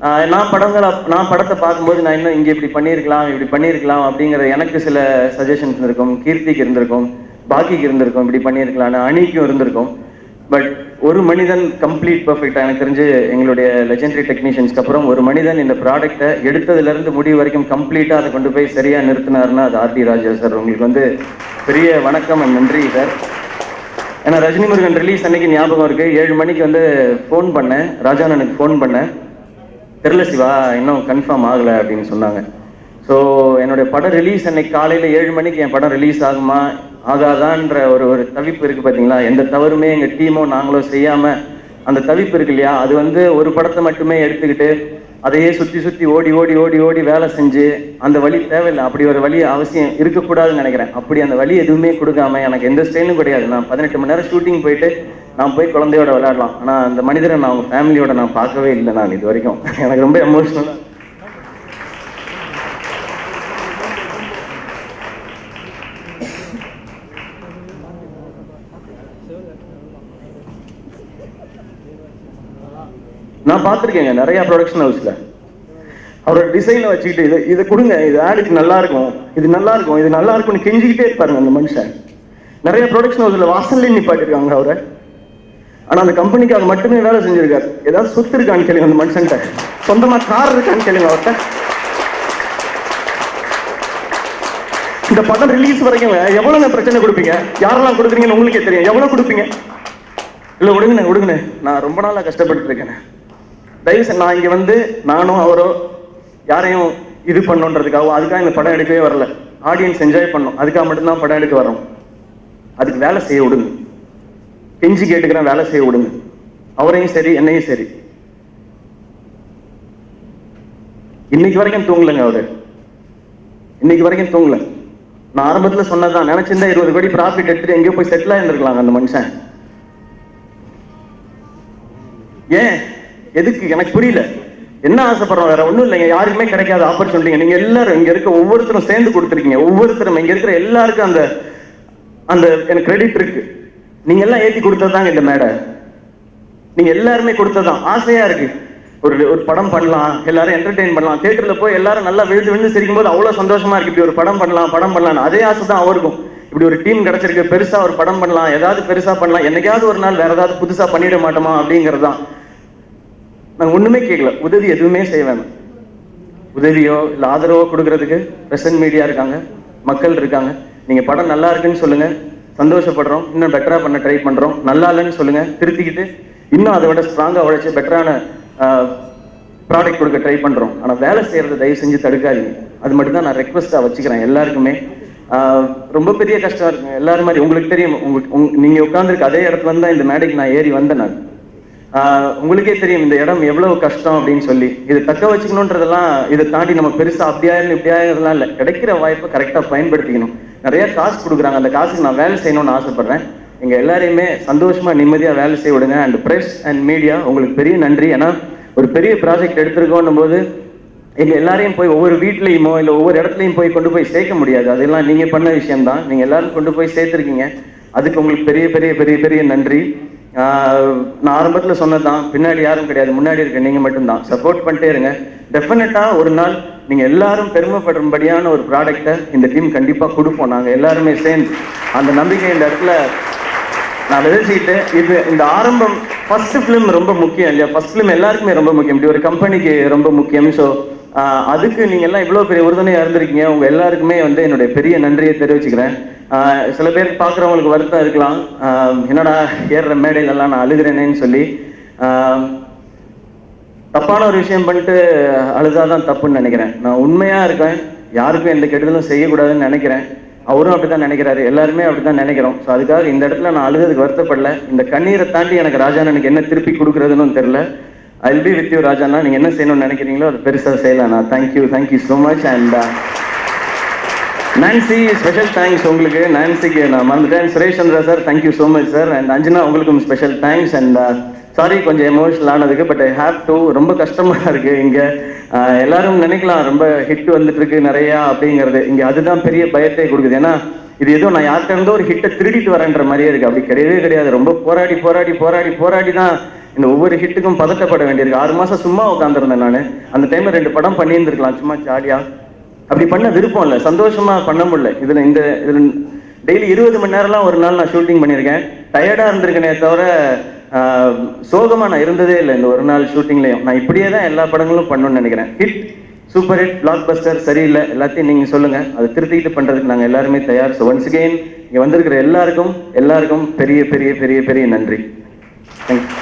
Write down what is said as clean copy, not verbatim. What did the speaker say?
நான் படத்தை பார்க்கும்போது நான் இன்னும் இங்கே இப்படி பண்ணியிருக்கலாம் அப்படிங்கிற எனக்கு சில சஜஷன்ஸ் இருக்கும். கீர்த்திக்கு இருந்திருக்கும், பாக்கிக்கு இருந்திருக்கும், இப்படி பண்ணியிருக்கலாம்னு அணிக்கும் இருந்திருக்கும். பட் ஒரு மனிதன் கம்ப்ளீட் பர்ஃபெக்டாக, எனக்கு தெரிஞ்சு எங்களுடைய லெஜெண்டரி டெக்னீஷியன்ஸ்க்கு அப்புறம் ஒரு மனிதன் இந்த ப்ராடக்ட்டை எடுத்ததுலேருந்து முடிவு வரைக்கும் கம்ப்ளீட்டாக அதை கொண்டு போய் சரியாக நிறுத்தினார்னா அது ஆர்டி ராஜா சார். உங்களுக்கு வந்து பெரிய வணக்கம் அண்ட் நன்றி சார். ஏன்னா ரஜினி முருகன் ரிலீஸ் அன்னைக்கு ஞாபகம் இருக்குது, 7 மணிக்கு வந்து ஃபோன் பண்ணேன், ராஜானனுக்கு ஃபோன் பண்ணேன். தெரில சிவா, இன்னும் கன்ஃபார்ம் ஆகலை அப்படின்னு சொன்னாங்க. ஸோ என்னுடைய படம் ரிலீஸ் அன்னைக்கு காலையில் 7 மணிக்கு என் படம் ரிலீஸ் ஆகுமா ஆகாதான்ற ஒரு தவிப்பு இருக்குது பார்த்தீங்களா. எந்த தவறுமே எங்கள் டீமோ நாங்களோ செய்யாமல் அந்த தவிப்பு இருக்கு இல்லையா, அது வந்து ஒரு படத்தை மட்டுமே எடுத்துக்கிட்டு அதையே சுற்றி ஓடி ஓடி ஓடி ஓடி வேலை செஞ்சு அந்த வழி தேவையில்லை. அப்படி ஒரு வழி அவசியம் இருக்கக்கூடாதுன்னு நினைக்கிறேன். அப்படி அந்த வழி எதுவுமே கொடுக்காம எனக்கு எந்த ஸ்டைலும் கிடையாது. நான் 18 மணி நேரம் ஷூட்டிங் போயிட்டு நான் போய் குழந்தையோட விளையாடலாம், ஆனால் அந்த மனிதரை நான் அவங்க ஃபேமிலியோட நான் பார்க்கவே இல்லை. நான் இது வரைக்கும் எனக்கு ரொம்ப எமோஷ்னலாக. நான் பார்த்துருக்கேங்க நிறையா ப்ரொடக்ஷன் ஹவுஸில் அவரோட டிசைனை வச்சுக்கிட்டு இதை கொடுங்க, இது ஆடுக்கு நல்லா இருக்கும், இது நல்லா இருக்கும்னு கெஞ்சிக்கிட்டே இருப்பாருங்க அந்த மனுஷன். நிறைய ப்ரொடக்ஷன் ஹவுஸில் வாசல்லே நிப்பாட்டிருக்காங்க அவரை. ஆனால் அந்த கம்பெனிக்கு அது மட்டுமே வேலை செஞ்சிருக்காரு. ஏதாவது சொத்து இருக்கான்னு கேளுங்க அந்த மனுஷன்ட்ட, சொந்தமாக கார் இருக்கான்னு கேளுங்க அவர்கிட்ட. இந்த படம் ரிலீஸ் வரைக்கும் எவ்வளோங்க பிரச்சனை கொடுப்பீங்க, யாரெல்லாம் கொடுக்குறீங்கன்னு உங்களுக்கே தெரியும். எவ்வளோ கொடுப்பீங்க? இல்லை விடுங்கண்ணே, நான் ரொம்ப நாளாக கஷ்டப்பட்டு இருக்கேன். தயவுசெய்து நான் இங்கே வந்து நானோ அவரோ யாரையும் இது பண்ணணுன்றதுக்காகவும் அதுக்காக இந்த படம் எடுக்கவே வரல. ஆடியன்ஸ் என்ஜாய் பண்ணோம், அதுக்காக மட்டும்தான் படம் எடுக்க வரோம். அதுக்கு வேலை செய்ய விடுங்க, கெஞ்சி கேட்டுக்கிறேன், வேலை செய்ய விடுங்க. அவரையும் சரி என்னையும் சரி. இன்னைக்கு வரைக்கும் தூங்கலைங்க அவரு, இன்னைக்கு வரைக்கும் தூங்கல. நான் ஆரம்பத்தில் சொன்னதான், நினைச்சிருந்தா 20 கோடி ப்ராஃபிட் எடுத்துட்டு எங்கேயோ போய் செட்டில் ஆயிருந்திருக்கலாங்க அந்த மனுஷன். ஏன் எதுக்கு எனக்கு புரியல. என்ன ஆசைப்படுறோம், வேற ஒன்றும் இல்லைங்க. யாருக்குமே கிடைக்காத ஆப்பர்ச்சுனிட்டிங்க நீங்க எல்லாரும் இங்க இருக்க ஒவ்வொருத்தரும் சேர்ந்து கொடுத்துருக்கீங்க. ஒவ்வொருத்தரும் இங்க இருக்கிற எல்லாருக்கும் அந்த அந்த எனக்கு கிரெடிட் இருக்கு. நீங்க எல்லாம் ஏற்றி கொடுத்ததாங்க இந்த மேடை, நீங்க எல்லாருமே கொடுத்ததான். ஆசையா இருக்கு, ஒரு படம் பண்ணலாம், எல்லாரும் என்டர்டெயின் பண்ணலாம், தியேட்டர்ல போய் எல்லாரும் நல்லா விழுந்து சிரிக்கும் போது அவ்வளவு சந்தோஷமா இருக்கு. இப்படி ஒரு படம் பண்ணலாம் அதே ஆசை தான் அவருக்கும். இப்படி ஒரு டீம் கிடைச்சிருக்கு, பெருசா ஒரு படம் பண்ணலாம், ஏதாவது பெருசா பண்ணலாம், என்னைக்காவது ஒரு நாள் வேற ஏதாவது புதுசா பண்ணிட மாட்டோமா அப்படிங்கிறது தான். நாங்கள் ஒண்ணுமே கேட்கல, உதவி எதுவுமே செய்ய வேணும். உதவியோ இல்லை ஆதரவோ கொடுக்கறதுக்கு பிரசன்ட் மீடியா இருக்காங்க, மக்கள் இருக்காங்க. நீங்க படம் நல்லா இருக்குன்னு சொல்லுங்க, சந்தோஷப்படுறோம், இன்னும் பெட்டரா பண்ண ட்ரை பண்றோம். நல்லா இல்லைன்னு சொல்லுங்க, திருத்திக்கிட்டு இன்னும் அதை விட ஸ்ட்ராங்கா உழைச்சி பெட்டரான ப்ராடக்ட் கொடுக்க ட்ரை பண்றோம். ஆனா வேலை செய்யறதை தயவு செஞ்சு தடுக்காதீங்க. அது மட்டும் தான் நான் ரெக்வஸ்டா வச்சுக்கிறேன் எல்லாருக்குமே. ரொம்ப பெரிய கஷ்டம் இருக்குங்க எல்லாரும் மாதிரி. உங்களுக்கு தெரியும், நீங்க உட்கார்ந்துருக்க அதே இடத்துல இருந்தா இந்த மேடைக்கு நான் ஏறி வந்தேன். நான் உங்களுக்கே தெரியும் இந்த இடம் எவ்வளவு கஷ்டம் அப்படின்னு சொல்லி. இது தக்க வச்சுக்கணுன்றதெல்லாம் இதை தாண்டி நம்ம பெருசா அப்படியாயிரம் இப்படியாயிரம்லாம் இல்லை. கிடைக்கிற வாய்ப்பை கரெக்டா பயன்படுத்திக்கணும். நிறைய காசு கொடுக்குறாங்க, அந்த காசுக்கு நான் வேலை செய்யணும்னு ஆசைப்படுறேன். எங்க எல்லாரையுமே சந்தோஷமா நிம்மதியா வேலை செய்ய விடுங்க. அண்ட் பிரஸ் அண்ட் மீடியா உங்களுக்கு பெரிய நன்றி. ஏன்னா ஒரு பெரிய ப்ராஜெக்ட் எடுத்திருக்கோன்னும் போது எங்க எல்லாரையும் போய் ஒவ்வொரு வீட்லையுமோ இல்லை ஒவ்வொரு இடத்துலையும் போய் கொண்டு போய் சேர்க்க முடியாது. அதெல்லாம் நீங்க பண்ண விஷயம்தான். நீங்க எல்லாரும் கொண்டு போய் சேர்த்துருக்கீங்க, அதுக்கு உங்களுக்கு பெரிய பெரிய பெரிய பெரிய நன்றி. நான் ஆரம்பத்தில் சொன்னதான், பின்னாடி யாரும் கிடையாது, முன்னாடி இருக்க நீங்க மட்டும்தான். சப்போர்ட் பண்ணிட்டே இருங்க. டெஃபினட்டா ஒரு நாள் நீங்க எல்லாரும் பெருமைப்படும்படியான ஒரு ப்ராடக்டை இந்த டீம் கண்டிப்பா கொடுப்போம். நாங்க எல்லாருமே சேர்ந்து அந்த நம்பிக்கை இந்த இடத்துல நான் விதைச்சிக்கிட்டு, இது இந்த ஆரம்பம் ஃபர்ஸ்ட் ஃபிலிம் ரொம்ப முக்கியம் இல்லையா? ஃபர்ஸ்ட் ஃபிலிம் எல்லாருக்குமே ரொம்ப முக்கியம், இப்படி ஒரு கம்பெனிக்கு ரொம்ப முக்கியம். ஸோ அதுக்கு நீங்க எல்லாம் இவ்வளோ பெரிய உறுதுணையாக இருந்திருக்கீங்க. உங்க எல்லாருக்குமே வந்து என்னுடைய பெரிய நன்றியை தெரிவிச்சுக்கிறேன். சில பேருக்கு பார்க்குறவங்களுக்கு வருத்தம் இருக்கலாம், என்னடா ஏறுற மேடையிலெல்லாம் நான் அழுகிறேனேன்னு சொல்லி. தப்பான ஒரு விஷயம் பண்ணிட்டு அழுதாதான் தப்புன்னு நினைக்கிறேன். நான் உண்மையா இருக்கேன், யாருக்கும் எந்த கெடுதலும் செய்யக்கூடாதுன்னு நினைக்கிறேன். அவரும் அப்படிதான் நினைக்கிறாரு, எல்லாருமே அப்படிதான் நினைக்கிறோம். ஸோ அதுக்காக இந்த இடத்துல நான் அழுகிறதுக்கு வருத்தப்படல. இந்த கண்ணீரை தாண்டி எனக்கு ராஜாண்ணனுக்கு என்ன திருப்பி கொடுக்குறதுன்னு தெரியல. I will be with you ராஜாண்ணா. நீங்க என்ன செய்யணும்னு நினைக்கிறீங்களோ அது பெருசாக செய்யலாண்ணா. Thank you so much. And Nancy, special thanks உங்களுக்கு. நான்சிக்கு நான் மறந்துட்டேன். Suresh Chandra sir, thank you so much sir. And Anjana உங்களுக்கும் ஸ்பெஷல் தேங்க்ஸ். அண்ட் சாரி கொஞ்சம் எமோஷனல் ஆனதுக்கு, பட் ஐ ஹேவ் டு. ரொம்ப கஷ்டமாக இருக்குது இங்கே. எல்லாரும் நினைக்கலாம் ரொம்ப ஹிட் வந்துட்டு இருக்கு நிறையா அப்படிங்கிறது. இங்கே அதுதான் பெரிய பயத்தை கொடுக்குது. ஏன்னா இது ஏதோ நான் யார்கிட்ட இருந்தோ ஒரு ஹிட்டை திருடிட்டு வரேன்ற மாதிரியே இருக்குது. அப்படி கிடையவே கிடையாது. ரொம்ப போராடி தான் இந்த ஒவ்வொரு ஹிட்டுக்கும் பதட்டப்பட வேண்டியிருக்கு. 6 மாசம் சும்மா உட்காந்துருந்தேன் நான். அந்த டைம்ல 2 படம் பண்ணியிருந்திருக்கலாம் சும்மா ஜாலியா. அப்படி பண்ண விருப்பம் இல்லை, சந்தோஷமா பண்ண முடியல. இதுல டெய்லி 20 மணி நேரம்லாம் ஒரு நாள் நான் ஷூட்டிங் பண்ணியிருக்கேன். டயர்டா இருந்திருக்கேனே தவிர சோகமா நான் இருந்ததே இல்லை இந்த ஒரு நாள் ஷூட்டிங்லையும். நான் இப்படியே தான் எல்லா படங்களும் பண்ணணும்னு நினைக்கிறேன். Hit, super hit, black Bastar, சரியில்லை, எல்லாத்தையும் நீங்க சொல்லுங்க. அதை திருத்திக்கிட்டு பண்றதுக்கு நாங்க எல்லாருமே தயார். ஸோ ஒன்ஸ் அகெயின் இங்க வந்திருக்கிற எல்லாருக்கும் பெரிய பெரிய பெரிய பெரிய நன்றி. தேங்க்யூ.